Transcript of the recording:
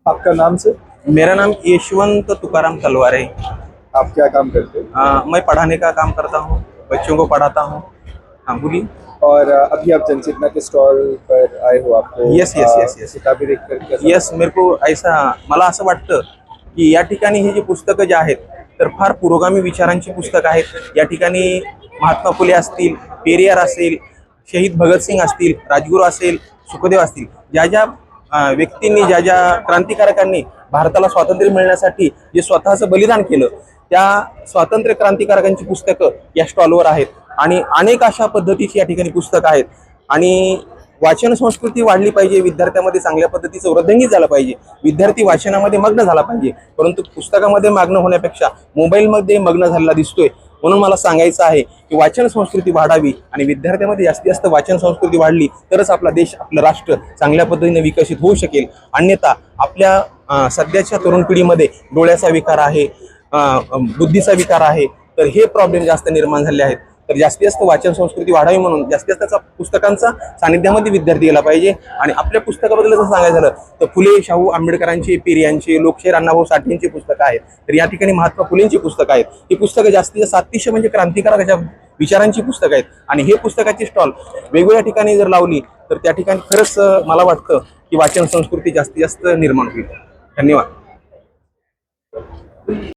आपका नाम सर? मेरा नाम यशवंत तुकाराम तलवार है। आप क्या काम करते हैं? मैं पढ़ाने का काम करता हूँ, बच्चों को पढ़ाता हूँ। हाँ बोलिए। और अभी आप जनचेतना के स्टॉल पर आए हो, आपको यस यस यस यस किताबें देखकर कैसा यस लगा? मेरे को ऐसा मला असं वाटतं की या ठिकाणी ही जी पुस्तकं जी आहेत तर फार पुरोगामी विचारांची पुस्तकं आहेत। या ठिकाणी महात्मा फुले असतील, पेरियार असेल, शहीद भगतसिंग असतील, राजगुरू असेल, सुखदेव असतील, ज्या ज्या व्यक्तींनी, ज्या ज्या क्रांतिकारकांनी भारताला स्वातंत्र्य मिळण्यासाठी जे स्वतःचं बलिदान केलं, त्या स्वातंत्र्य क्रांतिकारकांची पुस्तकं या स्टॉलवर आहेत आणि अनेक अशा पद्धतीची या ठिकाणी पुस्तकं आहेत। आणि वाचन संस्कृती वाढली पाहिजे, विद्यार्थ्यांमध्ये चांगल्या पद्धतीचं वृद्धिंगी झालं पाहिजे, विद्यार्थी वाचनामध्ये मग्न झाला पाहिजे, परंतु पुस्तकामध्ये मग्न होण्यापेक्षा मोबाईलमध्ये मग्न झालेला दिसतोय। म्हणून मला सांगायचं आहे की वाचन संस्कृती वाढावी आणि विद्यार्थ्यांमध्ये जास्तीत जास्त वाचन संस्कृती वाढली तरच आपला देश, आपलं राष्ट्र चांगल्या पद्धतीने विकसित होऊ शकेल। अन्यथा आपल्या सध्याच्या तरुण पिढीमध्ये डोळ्याचा विकार आहे, बुद्धीचा विकार आहे, तर हे प्रॉब्लेम जास्त निर्माण झाले आहेत। तर जास्तीत जास्त वाचन संस्कृती वाढावी म्हणून जास्तीत जास्त पुस्तकांचा सानिध्यामध्ये विद्यार्थी गेला पाहिजे। आणि आपल्या पुस्तकाबद्दल जर सांगायचं झालं तर फुले शाहू आंबेडकरांची, पेरियांची, लोकशाहीर अण्णाभाऊ साठेंची पुस्तकं आहेत, तर या ठिकाणी महात्मा फुलेंची पुस्तकं आहेत। ही पुस्तकं जास्तीत जास्त अतिशय म्हणजे क्रांतिकारकाच्या विचारांची पुस्तकं आहेत आणि हे पुस्तकाची स्टॉल वेगवेगळ्या ठिकाणी जर लावली तर त्या ठिकाणी खरंच मला वाटतं की वाचन संस्कृती जास्तीत जास्त निर्माण होईल। धन्यवाद।